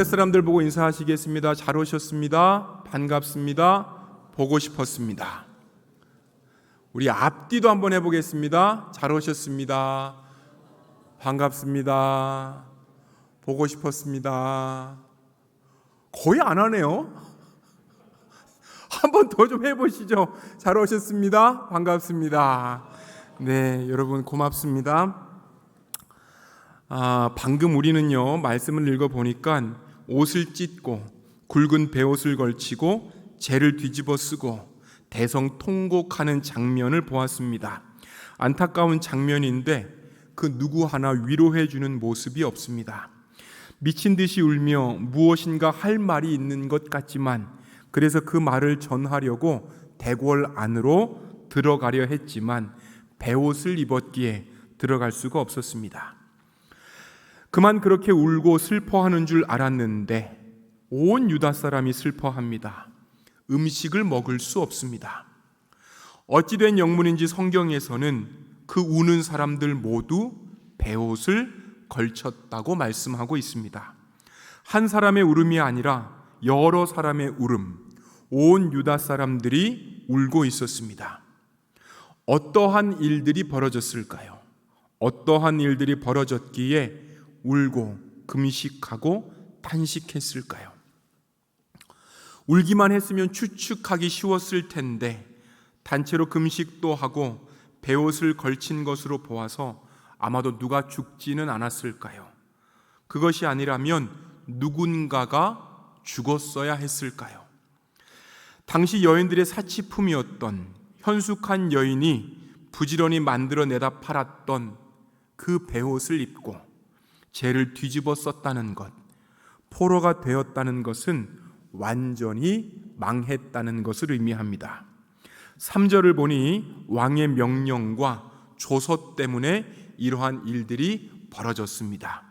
사람들 보고 인사하시겠습니다. 잘 오셨습니다. 반갑습니다. 보고 싶었습니다. 우리 앞뒤도 한번 해보겠습니다. 잘 오셨습니다. 반갑습니다. 보고 싶었습니다. 거의 안 하네요. 한번 더 좀 해보시죠. 잘 오셨습니다. 반갑습니다. 네, 여러분 고맙습니다. 방금 우리는요, 말씀을 읽어보니까 옷을 찢고 굵은 베옷을 걸치고 재를 뒤집어 쓰고 대성통곡하는 장면을 보았습니다. 안타까운 장면인데 그 누구 하나 위로해 주는 모습이 없습니다. 미친 듯이 울며 무엇인가 할 말이 있는 것 같지만 그래서 그 말을 전하려고 대궐 안으로 들어가려 했지만 베옷을 입었기에 들어갈 수가 없었습니다. 그만 그렇게 울고 슬퍼하는 줄 알았는데 온 유다 사람이 슬퍼합니다. 음식을 먹을 수 없습니다. 어찌된 영문인지 성경에서는 그 우는 사람들 모두 베옷을 걸쳤다고 말씀하고 있습니다. 한 사람의 울음이 아니라 여러 사람의 울음, 온 유다 사람들이 울고 있었습니다. 어떠한 일들이 벌어졌을까요? 어떠한 일들이 벌어졌기에 울고 금식하고 탄식했을까요? 울기만 했으면 추측하기 쉬웠을 텐데 단체로 금식도 하고 베옷을 걸친 것으로 보아서 아마도 누가 죽지는 않았을까요? 그것이 아니라면 누군가가 죽었어야 했을까요? 당시 여인들의 사치품이었던 현숙한 여인이 부지런히 만들어내다 팔았던 그 베옷을 입고 재를 뒤집어 썼다는 것, 포로가 되었다는 것은 완전히 망했다는 것을 의미합니다. 3절을 보니 왕의 명령과 조서 때문에 이러한 일들이 벌어졌습니다.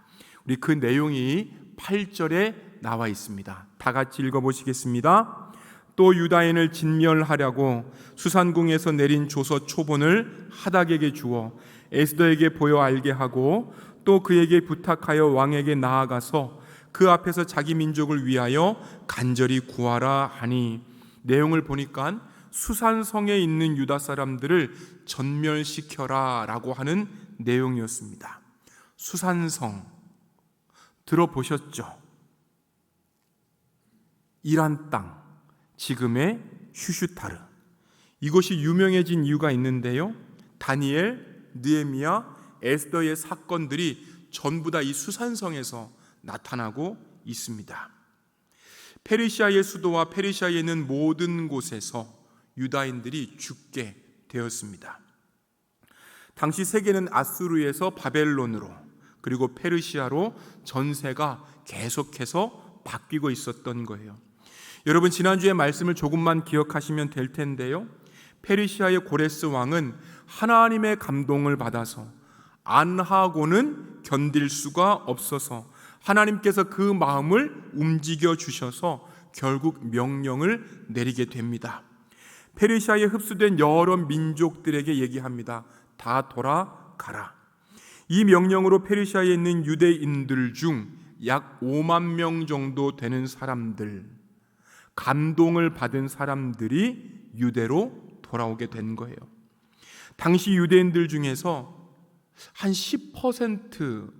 우리 그 내용이 8절에 나와 있습니다. 다 같이 읽어보시겠습니다. 또 유다인을 진멸하려고 수산궁에서 내린 조서 초본을 하닥에게 주어 에스더에게 보여 알게 하고 또 그에게 부탁하여 왕에게 나아가서 그 앞에서 자기 민족을 위하여 간절히 구하라 하니, 내용을 보니까 수산성에 있는 유다 사람들을 전멸시켜라 라고 하는 내용이었습니다. 수산성 들어보셨죠? 이란 땅, 지금의 슈슈타르. 이곳이 유명해진 이유가 있는데요, 다니엘, 느헤미야, 에스더의 사건들이 전부 다 이 수산성에서 나타나고 있습니다. 페르시아의 수도와 페르시아에 있는 모든 곳에서 유다인들이 죽게 되었습니다. 당시 세계는 아수르에서 바벨론으로 그리고 페르시아로 전세가 계속해서 바뀌고 있었던 거예요. 여러분, 지난주에 말씀을 조금만 기억하시면 될 텐데요, 페르시아의 고레스 왕은 하나님의 감동을 받아서 안 하고는 견딜 수가 없어서 하나님께서 그 마음을 움직여 주셔서 결국 명령을 내리게 됩니다. 페르시아에 흡수된 여러 민족들에게 얘기합니다. 다 돌아가라. 이 명령으로 페르시아에 있는 유대인들 중 약 5만 명 정도 되는 사람들, 감동을 받은 사람들이 유대로 돌아오게 된 거예요. 당시 유대인들 중에서 한 10%,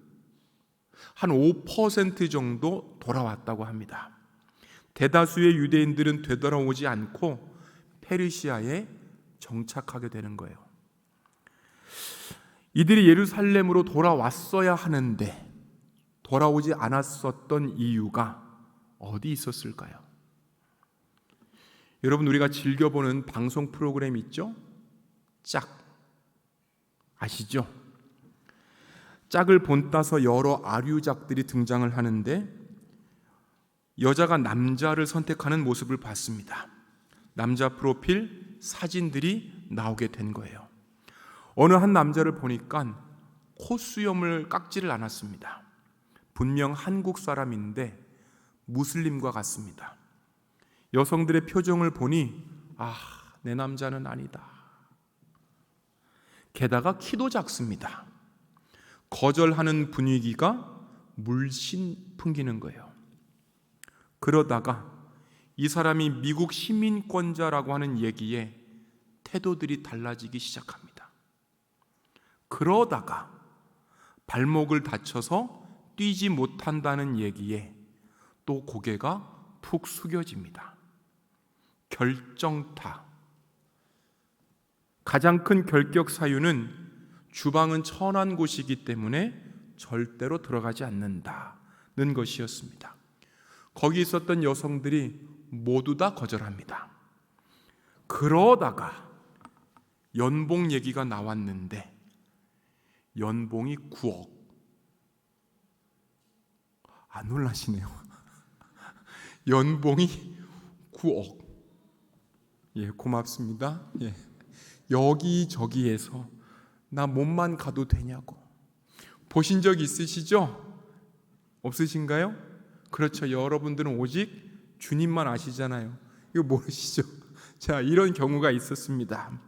한 5% 정도 돌아왔다고 합니다. 대다수의 유대인들은 되돌아오지 않고 페르시아에 정착하게 되는 거예요. 이들이 예루살렘으로 돌아왔어야 하는데 돌아오지 않았었던 이유가 어디 있었을까요? 여러분, 우리가 즐겨보는 방송 프로그램 있죠? 짝. 아시죠? 짝을 본따서 여러 아류작들이 등장을 하는데 여자가 남자를 선택하는 모습을 봤습니다. 남자 프로필 사진들이 나오게 된 거예요. 어느 한 남자를 보니까 콧수염을 깎지를 않았습니다. 분명 한국 사람인데 무슬림과 같습니다. 여성들의 표정을 보니 내 남자는 아니다. 게다가 키도 작습니다. 거절하는 분위기가 물씬 풍기는 거예요. 그러다가 이 사람이 미국 시민권자라고 하는 얘기에 태도들이 달라지기 시작합니다. 그러다가 발목을 다쳐서 뛰지 못한다는 얘기에 또 고개가 푹 숙여집니다. 결정타. 가장 큰 결격 사유는 주방은 천한 곳이기 때문에 절대로 들어가지 않는다는 것이었습니다. 거기 있었던 여성들이 모두 다 거절합니다. 그러다가 연봉 얘기가 나왔는데 연봉이 9억. 안 놀라시네요. 연봉이 9억. 예, 고맙습니다. 예. 여기저기에서 나 몸만 가도 되냐고. 보신 적 있으시죠? 없으신가요? 그렇죠. 여러분들은 오직 주님만 아시잖아요. 이거 모르시죠? 자, 이런 경우가 있었습니다.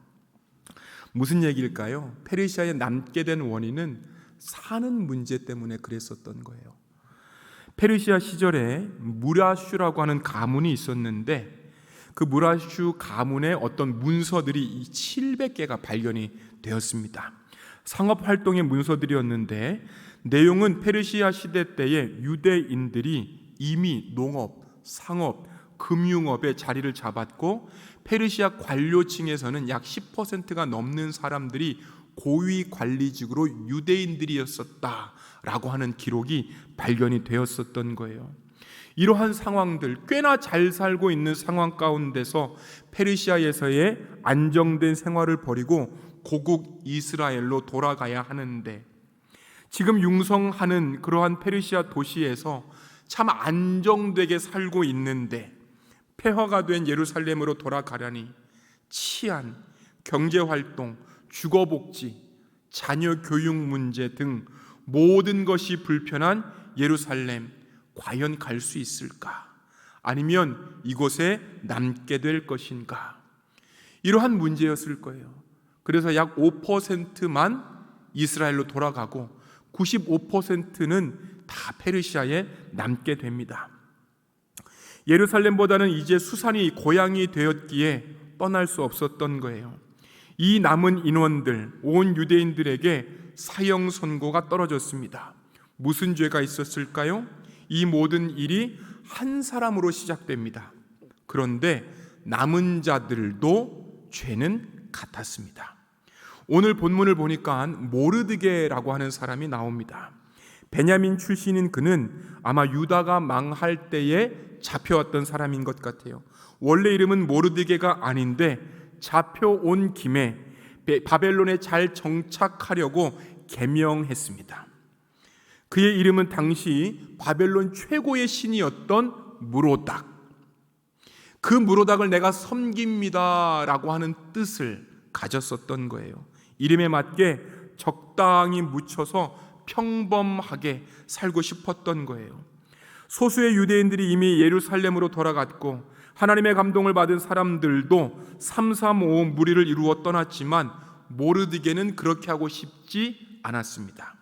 무슨 얘기일까요? 페르시아에 남게 된 원인은 사는 문제 때문에 그랬었던 거예요. 페르시아 시절에 무라슈라고 하는 가문이 있었는데 그 무라슈 가문의 어떤 문서들이 700개가 발견이 되었습니다. 상업활동의 문서들이었는데 내용은 페르시아 시대 때에 유대인들이 이미 농업, 상업, 금융업에 자리를 잡았고 페르시아 관료층에서는 약 10%가 넘는 사람들이 고위 관리직으로 유대인들이었었다라고 하는 기록이 발견이 되었었던 거예요. 이러한 상황들, 꽤나 잘 살고 있는 상황 가운데서 페르시아에서의 안정된 생활을 버리고 고국 이스라엘로 돌아가야 하는데 지금 융성하는 그러한 페르시아 도시에서 참 안정되게 살고 있는데 폐허가 된 예루살렘으로 돌아가려니 치안, 경제활동, 주거복지, 자녀 교육 문제 등 모든 것이 불편한 예루살렘, 과연 갈 수 있을까? 아니면 이곳에 남게 될 것인가? 이러한 문제였을 거예요. 그래서 약 5%만 이스라엘로 돌아가고 95%는 다 페르시아에 남게 됩니다. 예루살렘보다는 이제 수산이 고향이 되었기에 떠날 수 없었던 거예요. 이 남은 인원들, 온 유대인들에게 사형 선고가 떨어졌습니다. 무슨 죄가 있었을까요? 이 모든 일이 한 사람으로 시작됩니다. 그런데 남은 자들도 죄는 같았습니다. 오늘 본문을 보니까 모르드게라고 하는 사람이 나옵니다. 베냐민 출신인 그는 아마 유다가 망할 때에 잡혀왔던 사람인 것 같아요. 원래 이름은 모르드게가 아닌데 잡혀온 김에 바벨론에 잘 정착하려고 개명했습니다. 그의 이름은 당시 바벨론 최고의 신이었던 무로닥. 그 무로닥을 내가 섬깁니다 라고 하는 뜻을 가졌었던 거예요. 이름에 맞게 적당히 묻혀서 평범하게 살고 싶었던 거예요. 소수의 유대인들이 이미 예루살렘으로 돌아갔고 하나님의 감동을 받은 사람들도 335 무리를 이루어 떠났지만 모르드게는 그렇게 하고 싶지 않았습니다.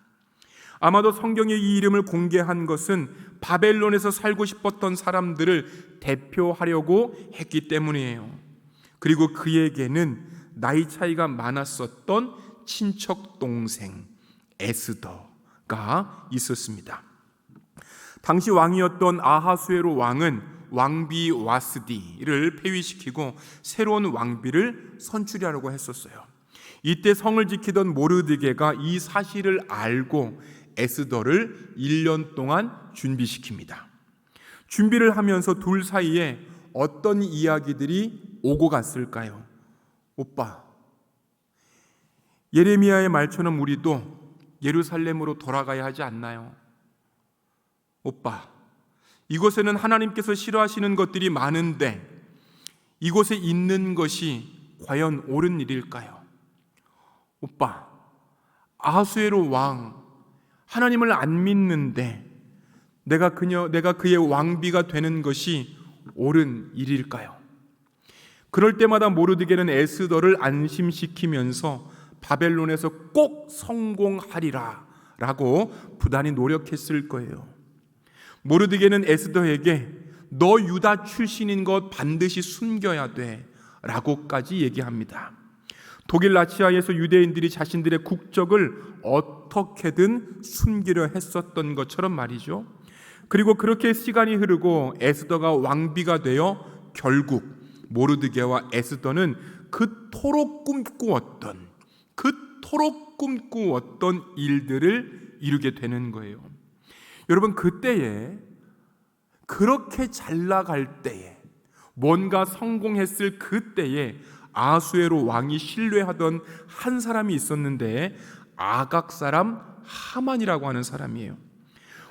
아마도 성경에 이 이름을 공개한 것은 바벨론에서 살고 싶었던 사람들을 대표하려고 했기 때문이에요. 그리고 그에게는 나이 차이가 많았었던 친척 동생 에스더가 있었습니다. 당시 왕이었던 아하수에로 왕은 왕비 와스디를 폐위시키고 새로운 왕비를 선출하려고 했었어요. 이때 성을 지키던 모르드게가 이 사실을 알고 에스더를 1년 동안 준비시킵니다. 준비를 하면서 둘 사이에 어떤 이야기들이 오고 갔을까요? 오빠, 예레미야의 말처럼 우리도 예루살렘으로 돌아가야 하지 않나요? 오빠, 이곳에는 하나님께서 싫어하시는 것들이 많은데 이곳에 있는 것이 과연 옳은 일일까요? 오빠, 아하수에로 왕, 하나님을 안 믿는데 내가 그의 왕비가 되는 것이 옳은 일일까요? 그럴 때마다 모르드게는 에스더를 안심시키면서 바벨론에서 꼭 성공하리라 라고 부단히 노력했을 거예요. 모르드게는 에스더에게 너 유다 출신인 것 반드시 숨겨야 돼 라고까지 얘기합니다. 독일 나치하에서 유대인들이 자신들의 국적을 어떻게든 숨기려 했었던 것처럼 말이죠. 그리고 그렇게 시간이 흐르고 에스더가 왕비가 되어 결국 모르드게와 에스더는 그토록 꿈꾸었던 일들을 이루게 되는 거예요. 여러분, 그때에, 그렇게 잘 나갈 때에, 뭔가 성공했을 그때에 아수에로 왕이 신뢰하던 한 사람이 있었는데, 아각 사람 하만이라고 하는 사람이에요.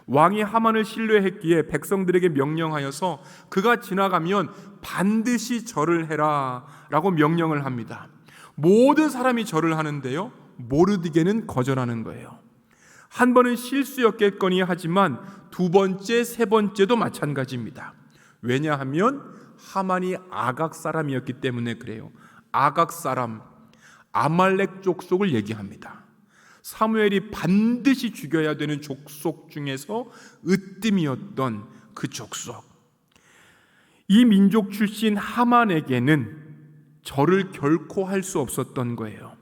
왕이 하만을 신뢰했기에 백성들에게 명령하여서 그가 지나가면 반드시 절을 해라 라고 명령을 합니다. 모든 사람이 절을 하는데요, 모르드게는 거절하는 거예요. 한 번은 실수였겠거니 하지만 두 번째, 세 번째도 마찬가지입니다. 왜냐하면 하만이 아각 사람이었기 때문에 그래요. 아각 사람, 아말렉 족속을 얘기합니다. 사무엘이 반드시 죽여야 되는 족속 중에서 으뜸이었던 그 족속. 이 민족 출신 하만에게는 절을 결코 할 수 없었던 거예요.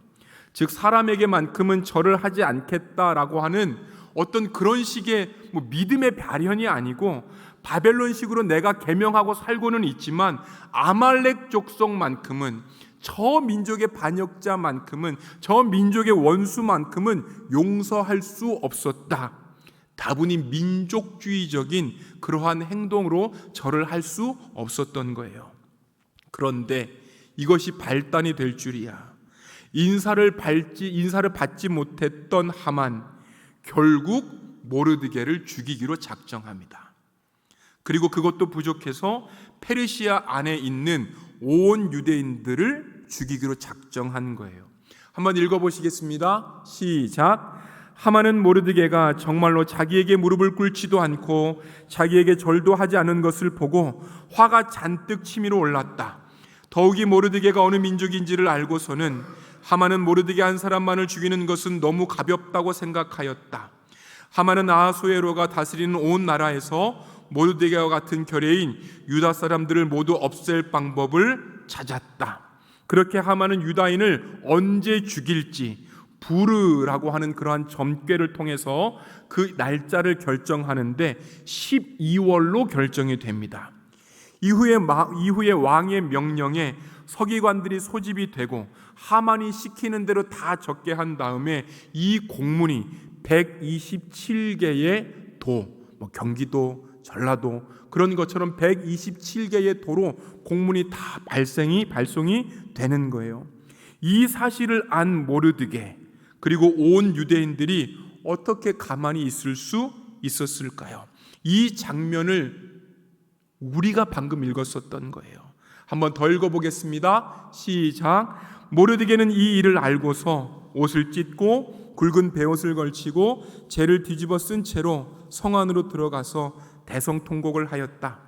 즉, 사람에게만큼은 절을 하지 않겠다라고 하는 어떤 그런 식의 믿음의 발현이 아니고, 바벨론식으로 내가 계명하고 살고는 있지만 아말렉 족속만큼은, 저 민족의 반역자만큼은, 저 민족의 원수만큼은 용서할 수 없었다. 다분히 민족주의적인 그러한 행동으로 절을 할 수 없었던 거예요. 그런데 이것이 발단이 될 줄이야. 인사를 받지 못했던 하만, 결국 모르드게를 죽이기로 작정합니다. 그리고 그것도 부족해서 페르시아 안에 있는 온 유대인들을 죽이기로 작정한 거예요. 한번 읽어보시겠습니다. 시작. 하만은 모르드게가 정말로 자기에게 무릎을 꿇지도 않고 자기에게 절도 하지 않은 것을 보고 화가 잔뜩 치밀어 올랐다. 더욱이 모르드게가 어느 민족인지를 알고서는 하만은 모르드게 한 사람만을 죽이는 것은 너무 가볍다고 생각하였다. 하만은 아하수에로가 다스리는 온 나라에서 모르드게와 같은 결례인 유다 사람들을 모두 없앨 방법을 찾았다. 그렇게 하만은 유다인을 언제 죽일지 부르라고 하는 그러한 점괘를 통해서 그 날짜를 결정하는데 12월로 결정이 됩니다. 이후에 왕의 명령에 서기관들이 소집이 되고 하만이 시키는 대로 다 적게 한 다음에 이 공문이 127개의 도, 경기도, 전라도 그런 것처럼 127개의 도로 공문이 다 발송이 되는 거예요. 이 사실을 안 모르드게, 그리고 온 유대인들이 어떻게 가만히 있을 수 있었을까요? 이 장면을 우리가 방금 읽었었던 거예요. 한번 더 읽어보겠습니다. 시작. 모르드게는 이 일을 알고서 옷을 찢고 굵은 베옷을 걸치고 재를 뒤집어 쓴 채로 성 안으로 들어가서 대성통곡을 하였다.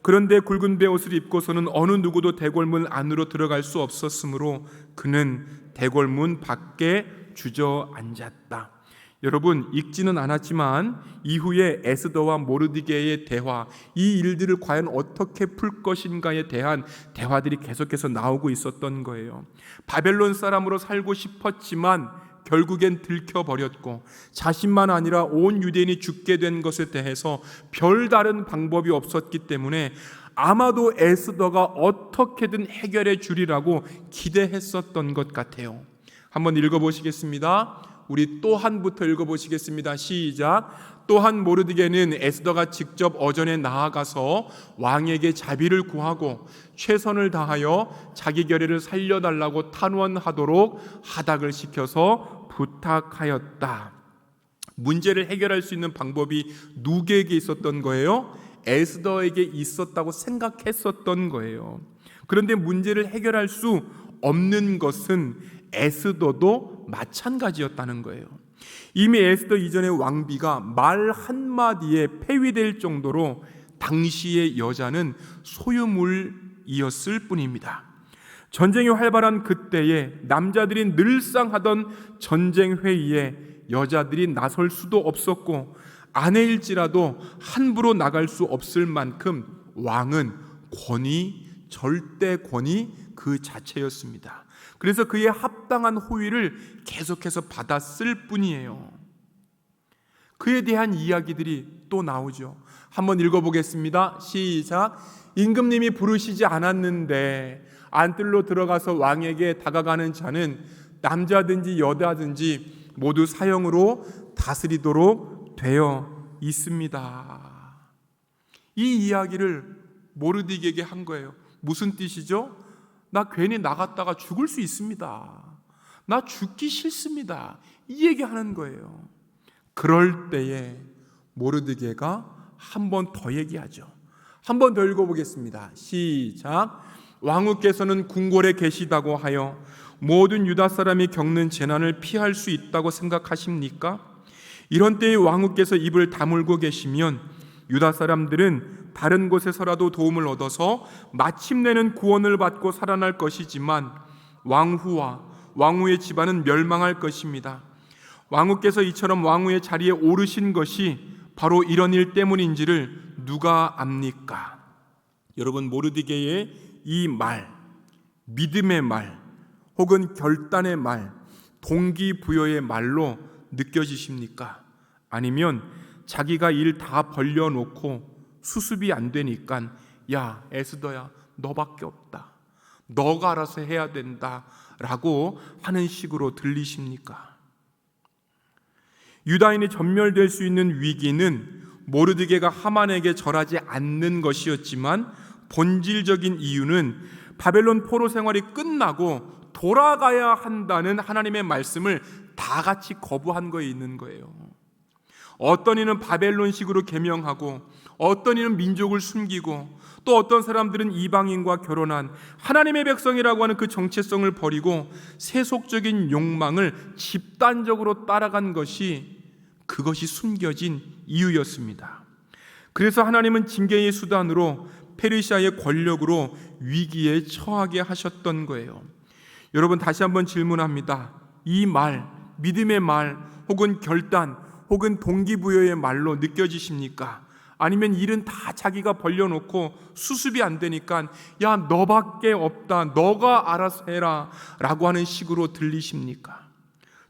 그런데 굵은 베옷을 입고서는 어느 누구도 대궐문 안으로 들어갈 수 없었으므로 그는 대궐문 밖에 주저앉았다. 여러분, 읽지는 않았지만 이후에 에스더와 모르드게의 대화, 이 일들을 과연 어떻게 풀 것인가에 대한 대화들이 계속해서 나오고 있었던 거예요. 바벨론 사람으로 살고 싶었지만 결국엔 들켜버렸고, 자신만 아니라 온 유대인이 죽게 된 것에 대해서 별다른 방법이 없었기 때문에 아마도 에스더가 어떻게든 해결해 주리라고 기대했었던 것 같아요. 한번 읽어보시겠습니다. 우리 또한부터 읽어보시겠습니다. 시작. 또한 모르드게는 에스더가 직접 어전에 나아가서 왕에게 자비를 구하고 최선을 다하여 자기 결례를 살려달라고 탄원하도록 하닥을 시켜서 부탁하였다. 문제를 해결할 수 있는 방법이 누구에게 있었던 거예요? 에스더에게 있었다고 생각했었던 거예요. 그런데 문제를 해결할 수 없는 것은 에스더도 마찬가지였다는 거예요. 이미 에스더 이전의 왕비가 말 한마디에 폐위될 정도로 당시의 여자는 소유물이었을 뿐입니다. 전쟁이 활발한 그때에 남자들이 늘상 하던 전쟁 회의에 여자들이 나설 수도 없었고, 아내일지라도 함부로 나갈 수 없을 만큼 왕은 권위, 절대 권위 그 자체였습니다. 그래서 그의 합당한 호의를 계속해서 받았을 뿐이에요. 그에 대한 이야기들이 또 나오죠. 한번 읽어보겠습니다. 시작. 임금님이 부르시지 않았는데 안뜰로 들어가서 왕에게 다가가는 자는 남자든지 여자든지 모두 사형으로 다스리도록 되어 있습니다. 이 이야기를 모르드게에게 한 거예요. 무슨 뜻이죠? 나 괜히 나갔다가 죽을 수 있습니다. 나 죽기 싫습니다. 이 얘기하는 거예요. 그럴 때에 모르드게가 한 번 더 얘기하죠. 한 번 더 읽어보겠습니다. 시작. 왕후께서는 궁궐에 계시다고 하여 모든 유다 사람이 겪는 재난을 피할 수 있다고 생각하십니까? 이런 때에 왕후께서 입을 다물고 계시면 유다 사람들은 다른 곳에서라도 도움을 얻어서 마침내는 구원을 받고 살아날 것이지만 왕후와 왕후의 집안은 멸망할 것입니다. 왕후께서 이처럼 왕후의 자리에 오르신 것이 바로 이런 일 때문인지를 누가 압니까? 여러분, 모르드게의 이 말, 믿음의 말 혹은 결단의 말, 동기부여의 말로 느껴지십니까? 아니면 자기가 일 다 벌려놓고 수습이 안 되니까 야 에스더야 너밖에 없다, 너가 알아서 해야 된다 라고 하는 식으로 들리십니까? 유다인이 전멸될 수 있는 위기는 모르드게가 하만에게 절하지 않는 것이었지만 본질적인 이유는 바벨론 포로 생활이 끝나고 돌아가야 한다는 하나님의 말씀을 다 같이 거부한 거에 있는 거예요. 어떤 이는 바벨론식으로 계명하고 어떤 이는 민족을 숨기고 또 어떤 사람들은 이방인과 결혼한 하나님의 백성이라고 하는 그 정체성을 버리고 세속적인 욕망을 집단적으로 따라간 것이 그것이 숨겨진 이유였습니다. 그래서 하나님은 징계의 수단으로 페르시아의 권력으로 위기에 처하게 하셨던 거예요. 여러분, 다시 한번 질문합니다. 이 말, 믿음의 말 혹은 결단 혹은 동기부여의 말로 느껴지십니까? 아니면 일은 다 자기가 벌려놓고 수습이 안 되니까 야 너밖에 없다, 너가 알아서 해라 라고 하는 식으로 들리십니까?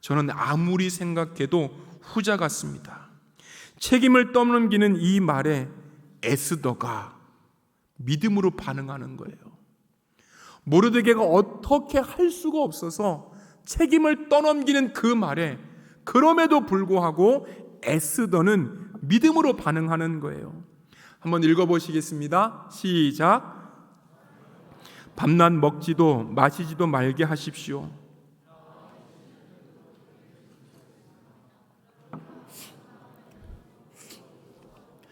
저는 아무리 생각해도 후자 같습니다. 책임을 떠넘기는 이 말에 에스더가 믿음으로 반응하는 거예요. 모르드게가 어떻게 할 수가 없어서 책임을 떠넘기는 그 말에 그럼에도 불구하고 에스더는 믿음으로 반응하는 거예요. 한번 읽어보시겠습니다. 시작. 밤낮 먹지도 마시지도 말게 하십시오.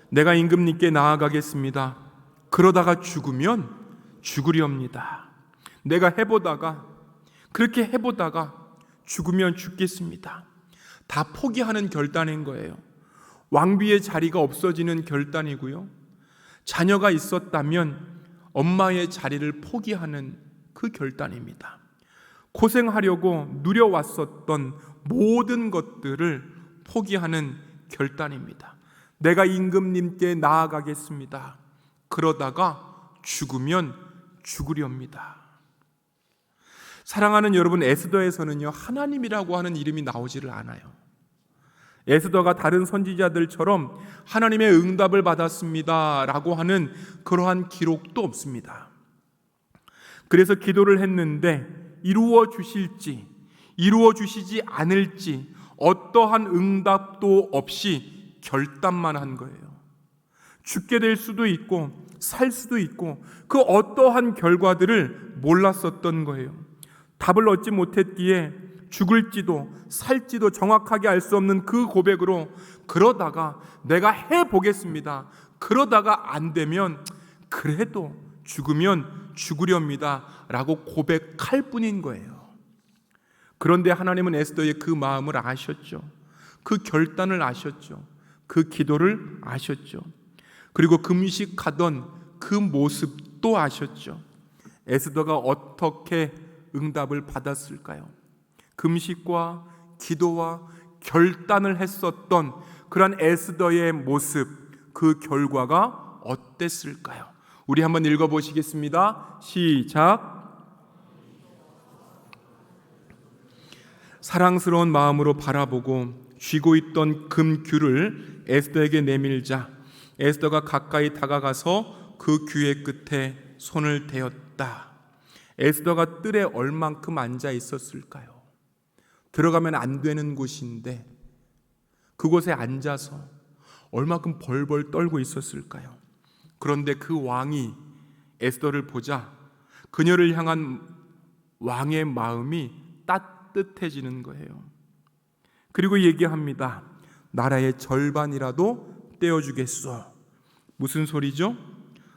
내가 임금님께 나아가겠습니다. 그러다가 죽으면 죽으리옵니다. 내가 그렇게 해보다가 죽으면 죽겠습니다. 다 포기하는 결단인 거예요. 왕비의 자리가 없어지는 결단이고요. 자녀가 있었다면 엄마의 자리를 포기하는 그 결단입니다. 고생하려고 누려왔었던 모든 것들을 포기하는 결단입니다. 내가 임금님께 나아가겠습니다. 그러다가 죽으면 죽으렵니다. 사랑하는 여러분, 에스더에서는요 하나님이라고 하는 이름이 나오지를 않아요. 에스더가 다른 선지자들처럼 하나님의 응답을 받았습니다 라고 하는 그러한 기록도 없습니다. 그래서 기도를 했는데 이루어 주실지 이루어 주시지 않을지 어떠한 응답도 없이 결단만 한 거예요. 죽게 될 수도 있고 살 수도 있고 그 어떠한 결과들을 몰랐었던 거예요. 답을 얻지 못했기에 죽을지도 살지도 정확하게 알 수 없는 그 고백으로 그러다가 내가 해보겠습니다. 그러다가 안 되면 그래도 죽으면 죽으렵니다 라고 고백할 뿐인 거예요. 그런데 하나님은 에스더의 그 마음을 아셨죠. 그 결단을 아셨죠. 그 기도를 아셨죠. 그리고 금식하던 그 모습도 아셨죠. 에스더가 어떻게 응답을 받았을까요? 금식과 기도와 결단을 했었던 그런 에스더의 모습, 그 결과가 어땠을까요? 우리 한번 읽어보시겠습니다. 시작. 사랑스러운 마음으로 바라보고 쥐고 있던 금귤을 에스더에게 내밀자 에스더가 가까이 다가가서 그 귀의 끝에 손을 대었다. 에스더가 뜰에 얼만큼 앉아 있었을까요? 들어가면 안 되는 곳인데 그곳에 앉아서 얼만큼 벌벌 떨고 있었을까요? 그런데 그 왕이 에스더를 보자 그녀를 향한 왕의 마음이 따뜻해지는 거예요. 그리고 얘기합니다. 나라의 절반이라도 떼어주겠소. 무슨 소리죠?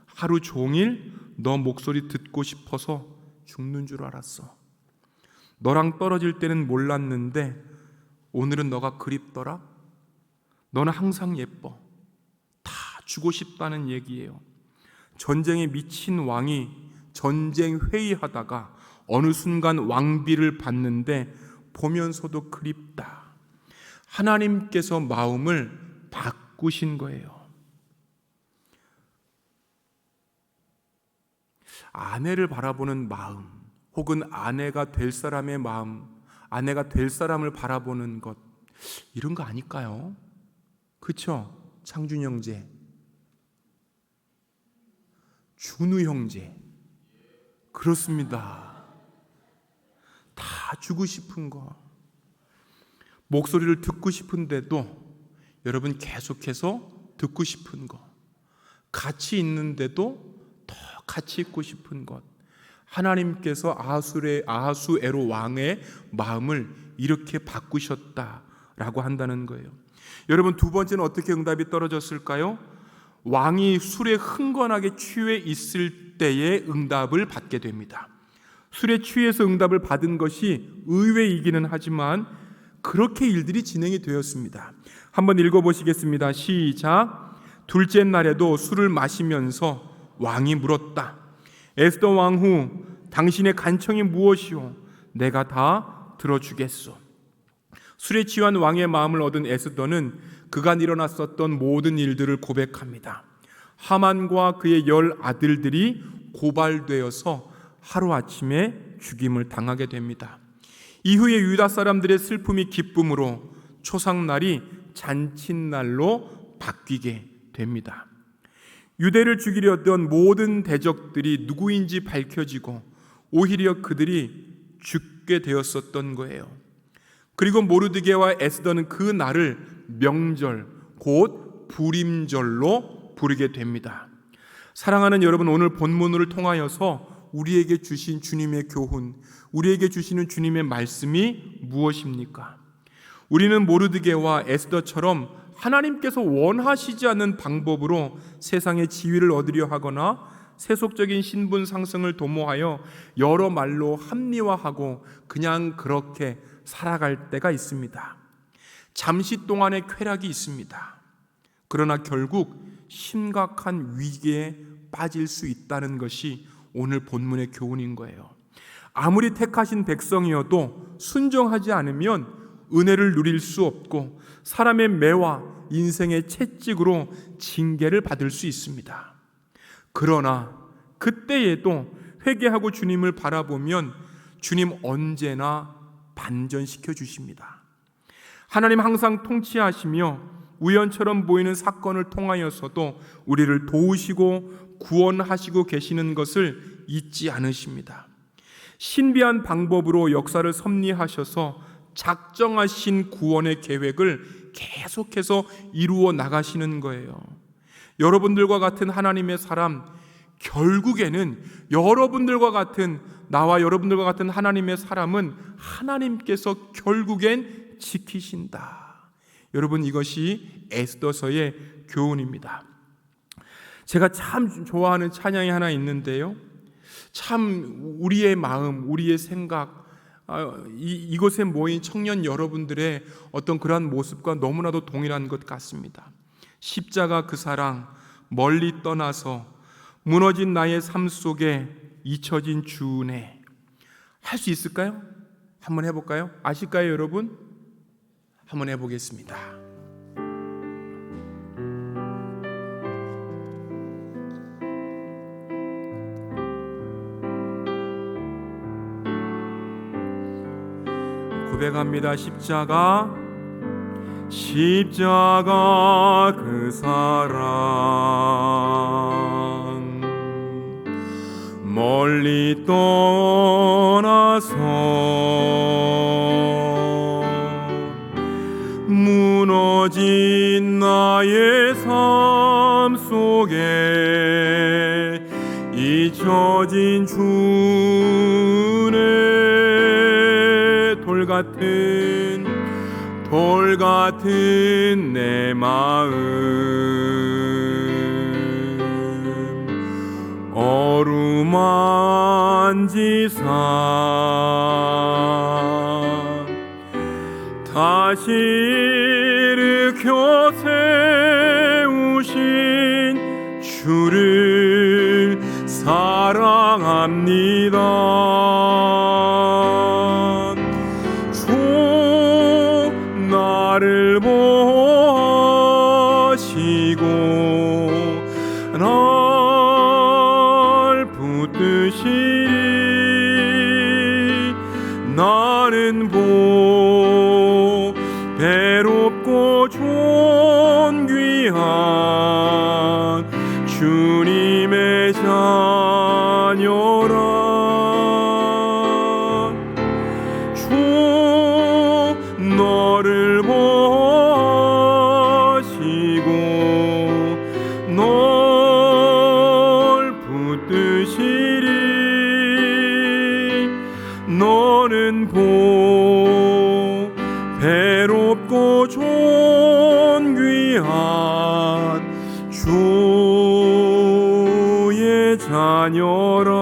하루 종일 너 목소리 듣고 싶어서 죽는 줄 알았어. 너랑 떨어질 때는 몰랐는데 오늘은 너가 그립더라. 너는 항상 예뻐. 다 주고 싶다는 얘기예요. 전쟁에 미친 왕이 전쟁 회의하다가 어느 순간 왕비를 봤는데 보면서도 그립다. 하나님께서 마음을 바꾸신 거예요. 아내를 바라보는 마음, 혹은 아내가 될 사람의 마음, 아내가 될 사람을 바라보는 것, 이런 거 아닐까요? 그렇죠? 창준 형제, 준우 형제, 그렇습니다. 다 주고 싶은 거, 목소리를 듣고 싶은데도 여러분 계속해서 듣고 싶은 것, 같이 있는데도 더 같이 있고 싶은 것, 하나님께서 아하수에로 왕의 마음을 이렇게 바꾸셨다라고 한다는 거예요. 여러분, 두 번째는 어떻게 응답이 떨어졌을까요? 왕이 술에 흥건하게 취해 있을 때의 응답을 받게 됩니다. 술에 취해서 응답을 받은 것이 의외이기는 하지만 그렇게 일들이 진행이 되었습니다. 한번 읽어보시겠습니다. 시작. 둘째 날에도 술을 마시면서 왕이 물었다. 에스더 왕후, 당신의 간청이 무엇이오? 내가 다 들어주겠소. 술에 취한 왕의 마음을 얻은 에스더는 그간 일어났었던 모든 일들을 고백합니다. 하만과 그의 10 아들들이 고발되어서 하루아침에 죽임을 당하게 됩니다. 이후에 유다 사람들의 슬픔이 기쁨으로 초상날이 잔칫날로 바뀌게 됩니다. 유대를 죽이려던 모든 대적들이 누구인지 밝혀지고 오히려 그들이 죽게 되었었던 거예요. 그리고 모르드게와 에스더는 그 날을 명절, 곧 부림절로 부르게 됩니다. 사랑하는 여러분, 오늘 본문을 통하여서 우리에게 주신 주님의 교훈, 우리에게 주시는 주님의 말씀이 무엇입니까? 우리는 모르드게와 에스더처럼 하나님께서 원하시지 않는 방법으로 세상의 지위를 얻으려 하거나 세속적인 신분 상승을 도모하여 여러 말로 합리화하고 그냥 그렇게 살아갈 때가 있습니다. 잠시 동안의 쾌락이 있습니다. 그러나 결국 심각한 위기에 빠질 수 있다는 것이 오늘 본문의 교훈인 거예요. 아무리 택하신 백성이어도 순종하지 않으면 은혜를 누릴 수 없고 사람의 매와 인생의 채찍으로 징계를 받을 수 있습니다. 그러나 그때에도 회개하고 주님을 바라보면 주님 언제나 반전시켜 주십니다. 하나님 항상 통치하시며 우연처럼 보이는 사건을 통하여서도 우리를 도우시고 구원하시고 계시는 것을 잊지 않으십니다. 신비한 방법으로 역사를 섭리하셔서 작정하신 구원의 계획을 계속해서 이루어 나가시는 거예요. 여러분들과 같은 하나님의 사람, 결국에는 여러분들과 같은, 나와 여러분들과 같은 하나님의 사람은 하나님께서 결국엔 지키신다. 여러분, 이것이 에스더서의 교훈입니다. 제가 참 좋아하는 찬양이 하나 있는데요, 참 우리의 마음, 우리의 생각, 이곳에 모인 청년 여러분들의 어떤 그러한 모습과 너무나도 동일한 것 같습니다. 십자가 그 사랑, 멀리 떠나서 무너진 나의 삶 속에 잊혀진 주 은혜. 할 수 있을까요? 한번 해볼까요? 아실까요, 여러분? 한번 해보겠습니다. 고백합니다. 십자가 그 사랑 멀리 떠나서 무너진 나의 삶 속에 잊혀진 주의 돌 같은 내 마음 어루만지사 다시 일으켜 세우신 주를 사랑합니다. 주 나를 보시고 날 붙드시리 나는 배롭고 존귀한 주님의 자녀라. 주 너를 보시고 널 붙드시리 너는 배롭고 존귀한 주의 자녀라.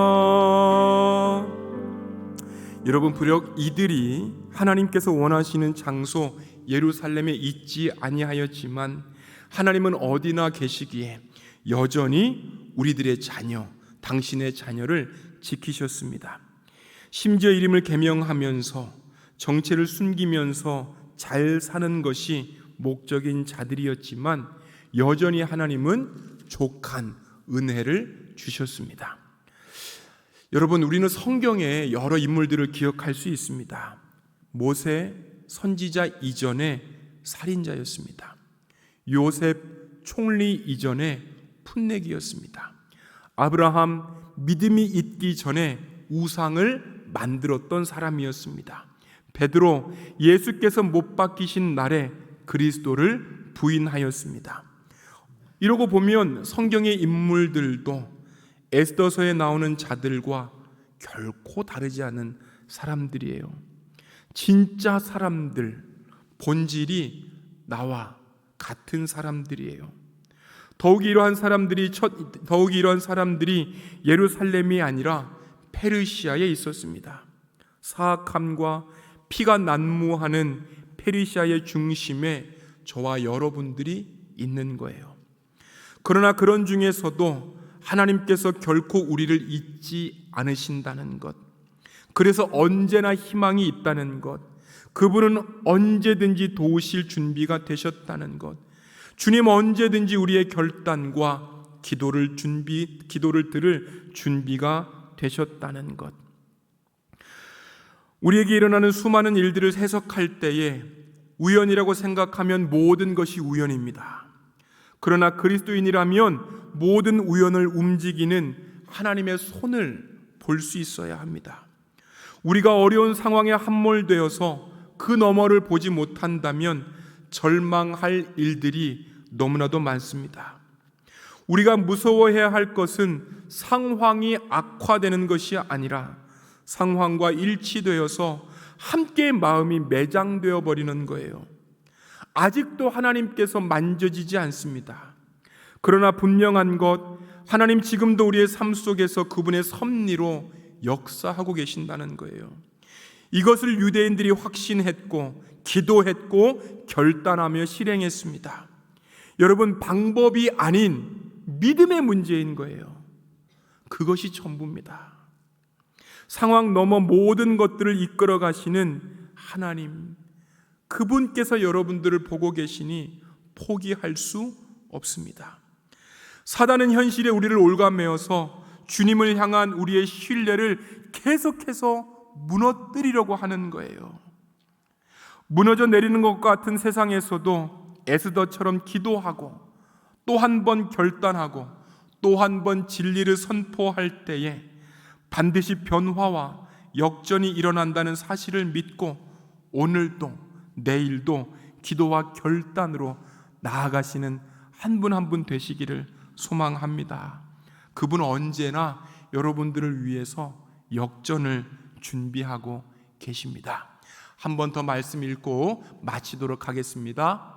여러분, 비록 이들이 하나님께서 원하시는 장소 예루살렘에 있지 아니하였지만 하나님은 어디나 계시기에 여전히 우리들의 자녀, 당신의 자녀를 지키셨습니다. 심지어 이름을 계명하면서 정체를 숨기면서 잘 사는 것이 목적인 자들이었지만 여전히 하나님은 족한 은혜를 주셨습니다. 여러분, 우리는 성경의 여러 인물들을 기억할 수 있습니다. 모세 선지자 이전에 살인자였습니다. 요셉 총리 이전에 풋내기였습니다. 아브라함 믿음이 있기 전에 우상을 만들었던 사람이었습니다. 베드로 예수께서 못 박히신 날에 그리스도를 부인하였습니다. 이러고 보면 성경의 인물들도 에스더서에 나오는 자들과 결코 다르지 않은 사람들이에요. 진짜 사람들, 본질이 나와 같은 사람들이에요. 더욱이 이러한 사람들이 예루살렘이 아니라 페르시아에 있었습니다. 사악함과 피가 난무하는 페르시아의 중심에 저와 여러분들이 있는 거예요. 그러나 그런 중에서도 하나님께서 결코 우리를 잊지 않으신다는 것, 그래서 언제나 희망이 있다는 것, 그분은 언제든지 도우실 준비가 되셨다는 것, 주님 언제든지 우리의 결단과 기도를 들을 준비가 되셨다는 것. 우리에게 일어나는 수많은 일들을 해석할 때에 우연이라고 생각하면 모든 것이 우연입니다. 그러나 그리스도인이라면 모든 우연을 움직이는 하나님의 손을 볼 수 있어야 합니다. 우리가 어려운 상황에 함몰되어서 그 너머를 보지 못한다면 절망할 일들이 너무나도 많습니다. 우리가 무서워해야 할 것은 상황이 악화되는 것이 아니라 상황과 일치되어서 함께 마음이 매장되어 버리는 거예요. 아직도 하나님께서 만져지지 않습니다. 그러나 분명한 것, 하나님 지금도 우리의 삶 속에서 그분의 섭리로 역사하고 계신다는 거예요. 이것을 유대인들이 확신했고 기도했고 결단하며 실행했습니다. 여러분, 방법이 아닌 믿음의 문제인 거예요. 그것이 전부입니다. 상황 넘어 모든 것들을 이끌어 가시는 하나님, 그분께서 여러분들을 보고 계시니 포기할 수 없습니다. 사단은 현실에 우리를 올가매어서 주님을 향한 우리의 신뢰를 계속해서 무너뜨리려고 하는 거예요. 무너져 내리는 것 같은 세상에서도 에스더처럼 기도하고 또 한 번 결단하고 또 한 번 진리를 선포할 때에 반드시 변화와 역전이 일어난다는 사실을 믿고 오늘도 내일도 기도와 결단으로 나아가시는 한 분 한 분 되시기를 소망합니다. 그분은 언제나 여러분들을 위해서 역전을 준비하고 계십니다. 한 번 더 말씀 읽고 마치도록 하겠습니다.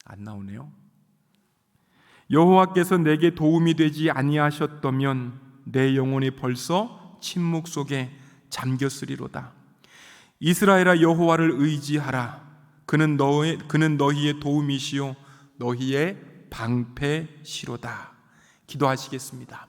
안 나오네요. 여호와께서 내게 도움이 되지 아니하셨다면 내 영혼이 벌써 침묵 속에 잠겼으리로다. 이스라엘아, 여호와를 의지하라. 그는 너희의 도움이시요 너희의 방패시로다. 기도하시겠습니다.